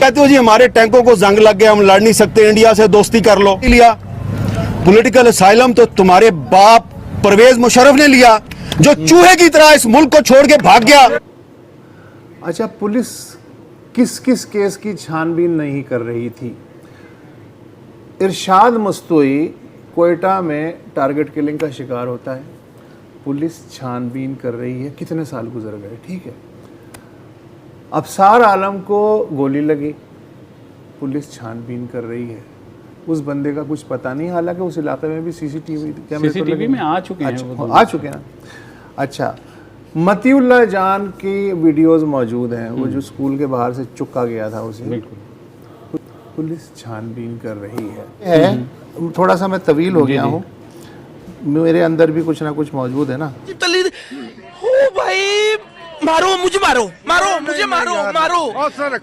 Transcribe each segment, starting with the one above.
कहते हो जी हमारे टैंकों को जंग लग गया, हम लड़ नहीं सकते, इंडिया से दोस्ती कर लो। लिया पॉलिटिकल असाइलम तो तुम्हारे बाप परवेज मुशर्रफ ने लिया, जो चूहे की तरह इस मुल्क को छोड़ के भाग गया। अच्छा, पुलिस किस किस केस की छानबीन नहीं कर रही थी? इरशाद मस्तूई कोयटा में टारगेट किलिंग का शिकार होता है, पुलिस छानबीन कर रही है, कितने साल गुजर गए, ठीक है। अफसार आलम को गोली लगी, पुलिस छानबीन कर रही है, उस बंदे का कुछ पता नहीं, हालांकि उस इलाके में भी सीसीटीवी में आ चुके हैं, अच्छा, आ चुके हैं। अच्छा, मतीउल्लाह जान की वीडियोस मौजूद हैं, वो जो स्कूल के बाहर से चुका गया था उसे, पुलिस छानबीन कर रही है। थोड़ा सा मैं तवील हो गया हूँ, मेरे अंदर भी कुछ ना कुछ मौजूद है ना। ओ भाई, मारो मुझे, मारो मारो मुझे, मारो मारो।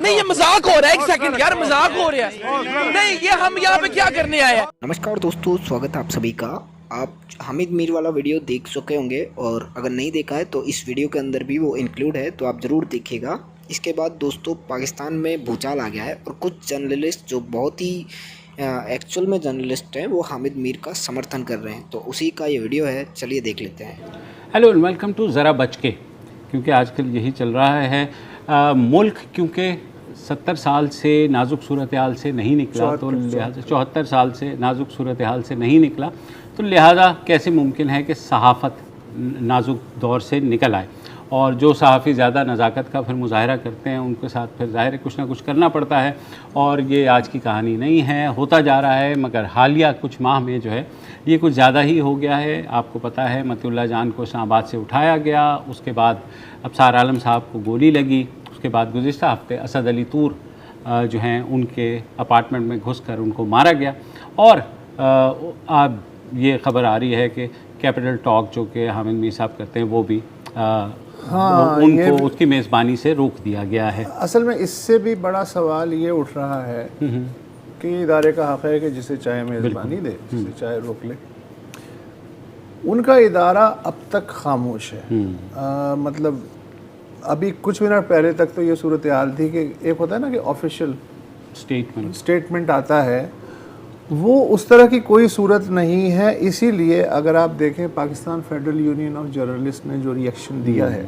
नहीं ये मजाक हो रहा है, एक सेकंड यार, मजाक हो रहा है। नहीं ये हम यहाँ पे क्या करने आए हैं? नमस्कार दोस्तों, स्वागत है आप सभी का। आप हामिद मीर वाला वीडियो देख चुके होंगे और अगर नहीं देखा है तो इस वीडियो के अंदर भी वो इंक्लूड है, तो आप ज़रूर देखिएगा। इसके बाद दोस्तों पाकिस्तान में भूचाल आ गया है और कुछ जर्नलिस्ट जो बहुत ही एक्चुअल में जर्नलिस्ट हैं वो हामिद मीर का समर्थन कर रहे हैं, तो उसी का ये वीडियो है, चलिए देख लेते हैं। हेलो एंड वेलकम टू ज़रा बच के, क्योंकि आजकल यही चल रहा है। मुल्क क्योंकि 70 साल से नाजुक सूरत हाल से नहीं निकला, तो लिहाजा 74 साल से नाजुक सूरत हाल से नहीं निकला, तो लिहाजा कैसे मुमकिन है कि सहाफ़त नाजुक दौर से निकल आए। और जो सहाफ़ी ज़्यादा नज़ाकत का फिर मुज़ाहरा करते हैं उनके साथ फिर ज़ाहिर है कुछ ना कुछ करना पड़ता है। और ये आज की कहानी नहीं है, होता जा रहा है, मगर हालिया कुछ माह में जो है ये कुछ ज़्यादा ही हो गया है। आपको पता है मतीउल्लाह जान को इस्लामाबाद से उठाया गया, उसके बाद अफसार आलम साहब को गोली लगी, उसके बाद गुज़िश्ता हफ्ते असद अली तूर जो हैं उनके अपार्टमेंट में घुसकर उनको मारा गया। और अब ये ख़बर आ रही है कि कैपिटल टॉक जो कि हामिद मीर साहब करते हैं वो भी उनको उसकी मेज़बानी से रोक दिया गया है। असल में इससे भी बड़ा सवाल ये उठ रहा है कि इदारे का हक़ है कि जिसे चाहे मेज़बानी दे, जिसे चाहे रोक ले। उनका इदारा अब तक खामोश है। मतलब अभी कुछ मिनट पहले तक तो ये सूरत हाल थी कि एक होता है ना कि ऑफिशियल स्टेटमेंट आता है, वो उस तरह की कोई सूरत नहीं है। इसीलिए अगर आप देखें Pakistan federal union of journalist ने जो रिएक्शन दिया है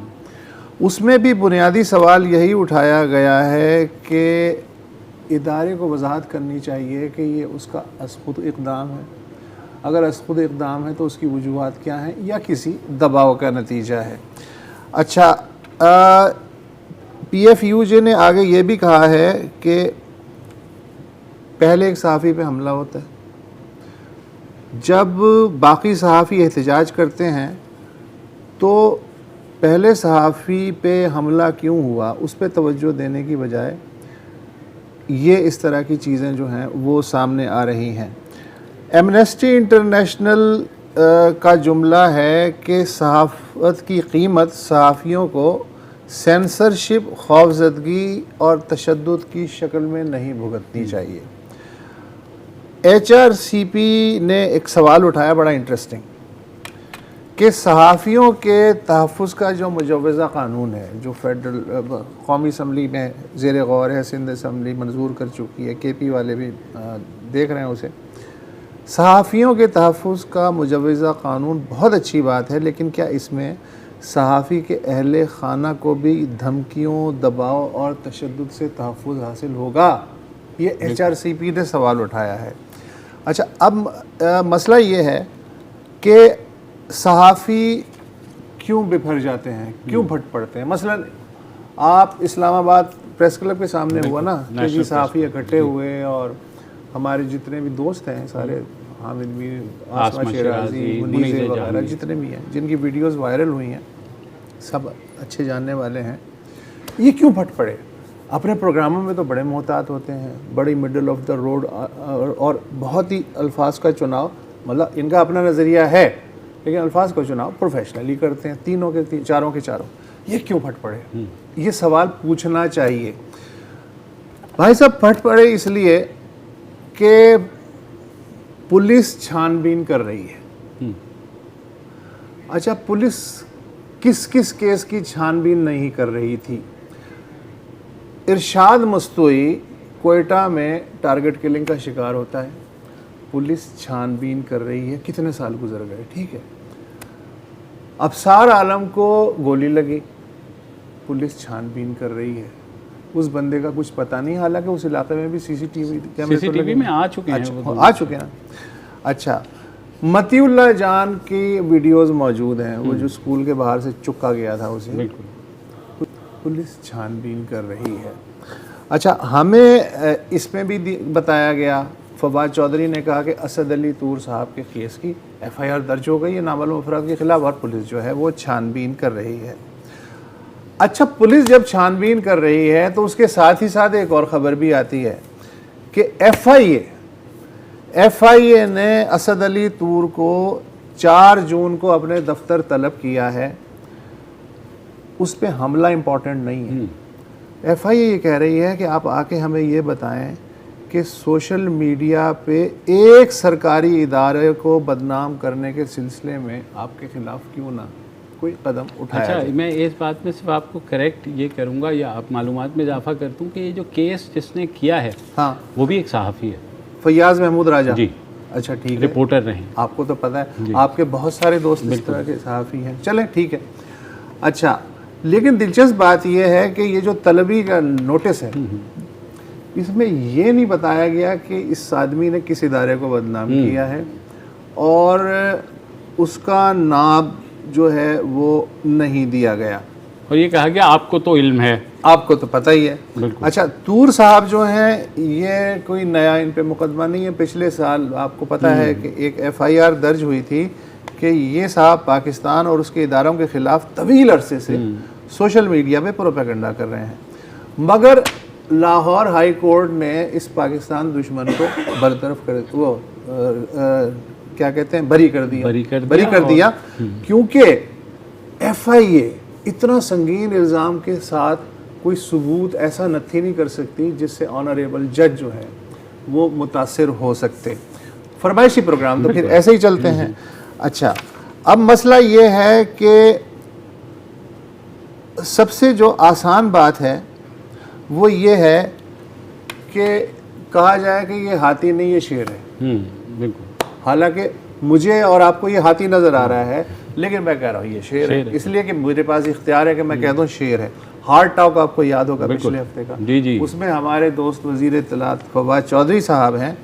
उसमें भी बुनियादी सवाल यही उठाया गया है कि इदारे को वजाहत करनी चाहिए कि ये उसका अज़-खुद इक़दाम है, अगर अज़-खुद इक़दाम है तो उसकी वजूहात क्या हैं या किसी दबाव का नतीजा है। अच्छा, PFUJ ने आगे ये भी कहा है कि पहले एक सहाफ़ी पे हमला होता है, जब बाकी सहाफ़ी एहतजाज करते हैं तो पहले सहाफ़ी पे हमला क्यों हुआ उस पे तवज्जो देने की बजाय ये इस तरह की चीज़ें जो हैं वो सामने आ रही हैं। एमनेस्टी इंटरनेशनल का जुमला है कि सहाफ़त की कीमत सहाफ़ियों को सेंसरशिप, खौफज़दगी और तशद्दुद की शक्ल में नहीं भुगतनी चाहिए। HRCP ने एक सवाल उठाया बड़ा इंटरेस्टिंग कि सहाफ़ियों के तहफ़्फ़ुज़ का जो मुजव्वज़ा क़ानून है, जो फेडरल कौमी असम्बली में ज़ेर गौर है, सिंध असम्बली मंजूर कर चुकी है, KP वाले भी देख रहे हैं उसे। सहाफ़ियों के तहफ़्फ़ुज़ का मुजव्वज़ा क़ानून बहुत अच्छी बात है, लेकिन क्या इसमें सहाफ़ी के अहले ख़ाना को भी धमकियों, दबाव और तशद्दुद से तहफ़्फ़ुज़ हासिल होगा? ये HRCP ने सवाल उठाया है। अच्छा, अब मसला ये है कि सहाफ़ी क्यों बिफर जाते हैं, क्यों भट पड़ते हैं। मसलन आप इस्लामाबाद प्रेस क्लब के सामने हुआ ना कि जी सहाफ़ी इकट्ठे हुए और हमारे जितने भी दोस्त हैं सारे, हामिद मीर, आसमा शिराजी, मुनीज़ वगैरह जितने भी हैं जिनकी वीडियोस वायरल हुई हैं, सब अच्छे जानने वाले हैं, ये क्यों भट पड़े? अपने प्रोग्रामों में तो बड़े मोहतात होते हैं, बड़ी मिडल ऑफ द रोड और बहुत ही अल्फाज का चुनाव, मतलब इनका अपना नज़रिया है लेकिन अल्फाज का चुनाव प्रोफेशनली करते हैं, तीनों के चारों के चारों। ये क्यों फट पड़े? ये सवाल पूछना चाहिए भाई साहब। फट पड़े इसलिए कि पुलिस छानबीन कर रही है। अच्छा, पुलिस किस किस केस की छानबीन नहीं कर रही थी? इरशाद मस्तूई कोयटा में टारगेट किलिंग का शिकार होता है, पुलिस छानबीन कर रही है, कितने साल गुजर गए, ठीक है। अफसार आलम को गोली लगी, पुलिस छानबीन कर रही है, उस बंदे का कुछ पता नहीं, हालांकि उस इलाके में भी सीसीटीवी कैमरे में आ चुके हैं, अच्छा, आ चुके हैं। अच्छा, मतीउल्लाह जान की वीडियोस मौजूद हैं, वो जो स्कूल के बाहर से चुका गया था उसे, बिल्कुल पुलिस छानबीन कर रही है। अच्छा, हमें इसमें भी बताया गया, फवाद चौधरी ने कहा कि असद अली तूर साहब के केस की FIR दर्ज हो गई है नामालूम अफराद के खिलाफ और पुलिस जो है वो छानबीन कर रही है। अच्छा, पुलिस जब छानबीन कर रही है तो उसके साथ ही साथ एक और ख़बर भी आती है कि FIA ने असद अली तूर को 4 जून को अपने दफ्तर तलब किया है। उस पर हमला इम्पॉर्टेंट नहीं है। FIA ये कह रही है कि आप आके हमें ये बताएं कि सोशल मीडिया पे एक सरकारी इदारे को बदनाम करने के सिलसिले में आपके खिलाफ क्यों ना कोई कदम उठाया अच्छा, जाए। मैं इस बात में सिर्फ आपको करेक्ट ये करूंगा या आप मालूमात में इजाफा कर दूं कि ये जो केस जिसने किया है हाँ, वो भी एक सहाफ़ी है, फैयाज महमूद राजा जी। अच्छा, ठीक है, रिपोर्टर रहे, आपको तो पता है, आपके बहुत सारे दोस्त इस तरह के सहाफ़ी हैं, चलें ठीक है। अच्छा, लेकिन दिलचस्प बात यह है कि ये जो तलबी का नोटिस है, इसमें ये नहीं बताया गया कि इस आदमी ने किस इदारे को बदनाम किया है और उसका नाम जो है वो नहीं दिया गया, और ये कहा गया आपको तो इल्म है, आपको तो पता ही है। बिल्कुल। अच्छा, तूर साहब जो हैं ये कोई नया इन पे मुकदमा नहीं है, पिछले साल आपको पता है कि एक FIR दर्ज हुई थी कि ये साहब पाकिस्तान और उसके इदारों के ख़िलाफ़ तवील अरसे से सोशल मीडिया पे प्रोपेगेंडा कर रहे हैं, मगर लाहौर हाई कोर्ट ने इस पाकिस्तान दुश्मन को बरतरफ कर वो क्या कहते हैं बरी कर दिया क्योंकि FIA इतना संगीन इल्ज़ाम के साथ कोई सबूत ऐसा नथी नहीं कर सकती जिससे ऑनरेबल जज जो है वो मुतासिर हो सकते। फरमाइशी प्रोग्राम तो फिर ऐसे ही चलते हैं। अच्छा, अब मसला ये है कि सबसे जो आसान बात है वो ये है कि कहा जाए कि ये हाथी नहीं ये शेर है। बिल्कुल। हालांकि मुझे और आपको ये हाथी नज़र आ रहा है, लेकिन मैं कह रहा हूँ ये शेर है, इसलिए कि मेरे पास इख्तियार है कि मैं कह दूँ शेर है। हार्ट टॉक आपको याद होगा पिछले हफ्ते का, जी जी, उसमें हमारे दोस्त वज़ीर इत्तलात फवाद चौधरी साहब हैं,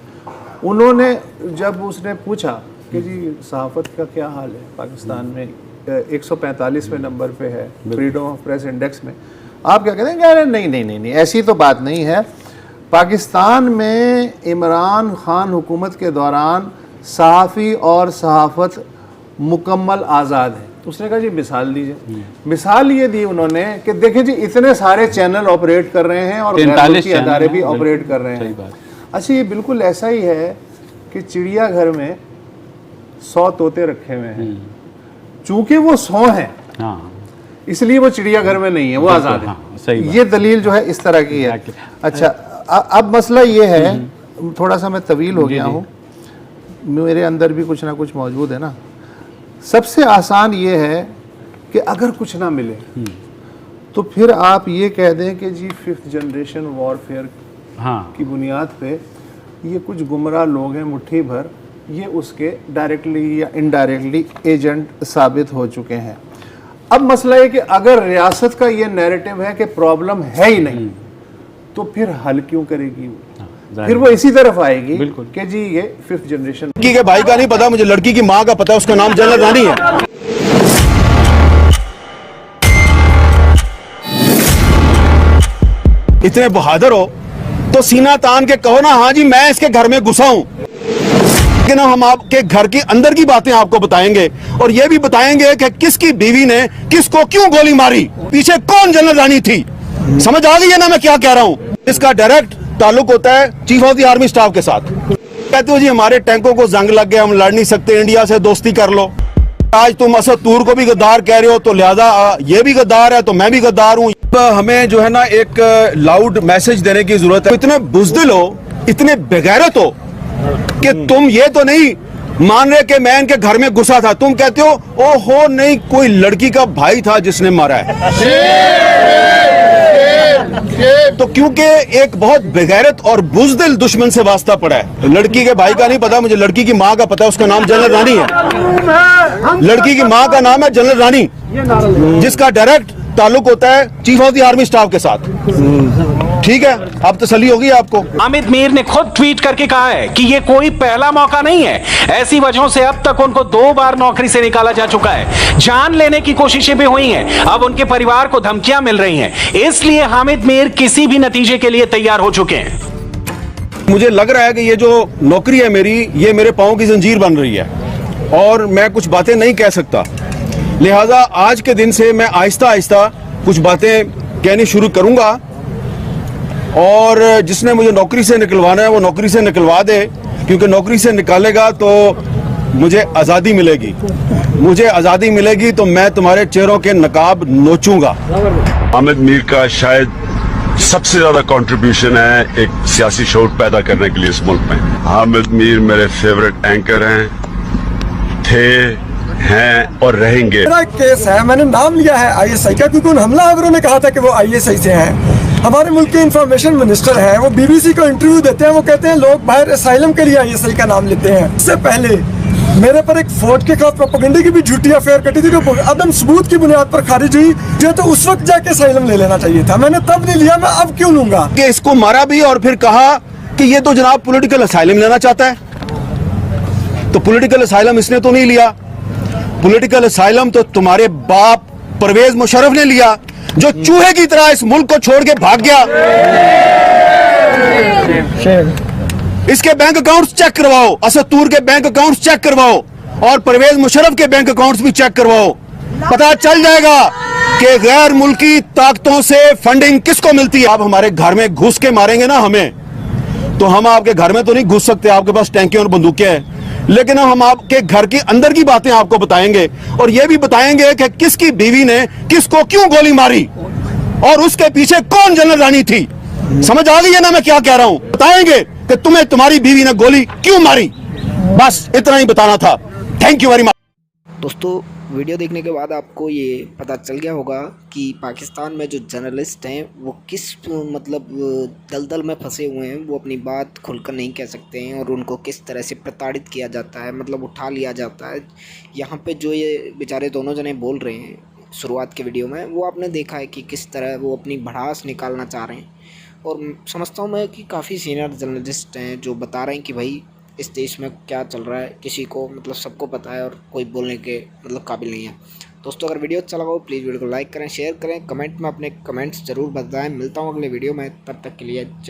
उन्होंने जब उसने पूछा कि जी सहाफ़त का क्या हाल है पाकिस्तान में, 145वें नंबर पे है फ्रीडम ऑफ प्रेस इंडेक्स में, आप क्या कहते हैं? कह रहे नहीं, ऐसी तो बात नहीं है। पाकिस्तान में इमरान खान हुकूमत के दौरान सहाफ़ी और सहाफ़त मुकम्मल आज़ाद है। उसने कहा जी मिसाल दीजिए। मिसाल ये दी उन्होंने कि देखिए जी इतने सारे चैनल ऑपरेट कर रहे हैं और गैर अदारे भी ऑपरेट कर रहे हैं। अच्छा, ये बिल्कुल ऐसा ही है कि चिड़ियाघर में 100 तोते रखे हुए हैं, चूंकि वो 100 हैं इसलिए वो चिड़ियाघर में नहीं है, वो आज़ाद है। ये दलील जो है इस तरह की है। अच्छा, अब मसला ये है, थोड़ा सा मैं तवील हो गया हूँ, मेरे अंदर भी कुछ ना कुछ मौजूद है ना। सबसे आसान ये है कि अगर कुछ ना मिले तो फिर आप ये कह दें कि जी 5th जनरेशन वॉरफेयर की बुनियाद पे ये कुछ गुमराह लोग हैं मुट्ठी भर, ये उसके डायरेक्टली या इनडायरेक्टली एजेंट साबित हो चुके हैं। अब मसला है कि अगर रियासत का ये नैरेटिव है कि प्रॉब्लम है ही नहीं तो फिर हल क्यों करेगी? फिर वो इसी तरफ आएगी कि जी ये 5th जनरेशन। लड़की के भाई का नहीं पता, मुझे लड़की की माँ का पता है, उसका नाम जन्नत रानी है। इतने बहादुर हो तो सीना तान के कहो ना, हाँ जी मैं इसके घर में घुसा हूं। लेकिन हम आपके घर की अंदर की बातें आपको बताएंगे और ये भी बताएंगे कि किसकी बीवी ने किसको क्यों गोली मारी, पीछे कौन जन्नत रानी थी। समझ आ गई है ना मैं क्या कह रहा हूं? इसका डायरेक्ट ताल्लुक होता है chief of the army staff के साथ। कहते हो जी हमारे टैंकों को जंग लग गया, हम लड़ नहीं सकते, इंडिया से दोस्ती कर लो। आज तुम असद तूर को भी गद्दार कह रहे हो तो लिहाजा ये भी गद्दार है तो मैं भी गद्दार हूं। हमें जो है ना एक लाउड मैसेज देने की जरूरत है। इतने बुज़दिल हो, इतने बेगैरत हो कि तुम ये तो नहीं मान रहे कि मैं इनके घर में घुसा था, तुम कहते हो ओहो नहीं कोई लड़की का भाई था जिसने मारा है। तो क्योंकि एक बहुत बेगैरत और बुज़दिल दुश्मन से वास्ता पड़ा है। लड़की के भाई का नहीं पता मुझे, लड़की की माँ का पता है, उसका नाम जनरल रानी है। लड़की की माँ का नाम है जनरल रानी, जिसका डायरेक्ट ताल्लुक होता है chief of the army staff के साथ। ठीक है, अब तसल्ली होगी आपको। हामिद मीर ने खुद ट्वीट करके कहा है कि ये कोई पहला मौका नहीं है। ऐसी वजहों से अब तक उनको 2 बार नौकरी से निकाला जा चुका है। जान लेने की कोशिशें भी हुई हैं। अब उनके परिवार को धमकियां मिल रही हैं। इसलिए हामिद मीर किसी भी नतीजे के लिए तैयार हो चुके हैं। मुझे लग रहा है कि ये जो नौकरी है मेरी, ये मेरे पाँव की जंजीर बन रही है और मैं कुछ बातें नहीं कह सकता। लिहाजा आज के दिन से मैं आहिस्ता आहिस्ता कुछ बातें कहनी शुरू करूंगा और जिसने मुझे नौकरी से निकलवाना है वो नौकरी से निकलवा दे, क्योंकि नौकरी से निकालेगा तो मुझे आज़ादी मिलेगी। मुझे आज़ादी मिलेगी तो मैं तुम्हारे चेहरों के नकाब नोचूंगा। हामिद मीर का शायद सबसे ज्यादा कंट्रीब्यूशन है एक सियासी शोर पैदा करने के लिए इस मुल्क में। हामिद मीर मेरे फेवरेट एंकर हैं, थे, हैं और रहेंगे। मेरा केस है, मैंने नाम लिया है आईएसआई का, क्योंकि उन हमलावरों ने कहा था कि वो आईएसआई से हैं। हमारे मुल्क के इंफॉर्मेशन मिनिस्टर हैं, वो बीबीसी को इंटरव्यू देते हैं, वो कहते हैं लोग बाहर असाइलम के लिए आईएसआई का नाम लेते हैं। इससे पहले मेरे पर एक फौज के खिलाफ प्रोपेगेंडा की भी झूठी अफेयर कटी थी, जो अदम सबूत की बुनियाद पर खारिज हुई। जो तो उस वक्त जाके असाइलम ले लेना चाहिए था, मैंने तब नहीं लिया, मैं अब क्यों लूंगा? कि इसको मारा भी और फिर कहा कि ये तो जनाब पॉलिटिकल असाइलम लेना चाहता है। तो पॉलिटिकल असाइलम इसने तो नहीं लिया। पॉलिटिकल असाइलम तो तुम्हारे बाप परवेज मुशर्रफ ने लिया, जो चूहे की तरह इस मुल्क को छोड़ के भाग गया। इसके बैंक अकाउंट्स चेक करवाओ, असदूर के बैंक अकाउंट्स चेक करवाओ और परवेज मुशर्रफ के बैंक अकाउंट्स भी चेक करवाओ। पता चल जाएगा कि गैर मुल्की ताकतों से फंडिंग किसको मिलती है। आप हमारे घर में घुस के मारेंगे ना हमें, तो हम आपके घर में तो नहीं घुस सकते, आपके पास टैंकियां और बंदूकें हैं, लेकिन हम आपके घर के अंदर की बातें आपको बताएंगे और यह भी बताएंगे कि किसकी बीवी ने किसको क्यों गोली मारी और उसके पीछे कौन जनरल रानी थी। समझ आ गई है ना मैं क्या कह रहा हूं? बताएंगे कि तुम्हें तुम्हारी बीवी ने गोली क्यों मारी। बस इतना ही बताना था। Thank you very much. दोस्तों वीडियो देखने के बाद आपको ये पता चल गया होगा कि पाकिस्तान में जो जर्नलिस्ट हैं वो किस मतलब दलदल में फंसे हुए हैं। वो अपनी बात खुलकर नहीं कह सकते हैं और उनको किस तरह से प्रताड़ित किया जाता है, मतलब उठा लिया जाता है। यहाँ पे जो ये बेचारे दोनों जने बोल रहे हैं शुरुआत के वीडियो में, वो आपने देखा है कि किस तरह वो अपनी भड़ास निकालना चाह रहे हैं। और समझता हूँ मैं कि काफ़ी सीनियर जर्नलिस्ट हैं जो बता रहे हैं कि भाई इस देश में क्या चल रहा है किसी को मतलब सबको पता है और कोई बोलने के मतलब काबिल नहीं है। दोस्तों अगर वीडियो अच्छा लगा हो प्लीज़ वीडियो को लाइक करें, शेयर करें, कमेंट में अपने कमेंट्स ज़रूर बताएं। मिलता हूँ अगले वीडियो में, तब तक के लिए।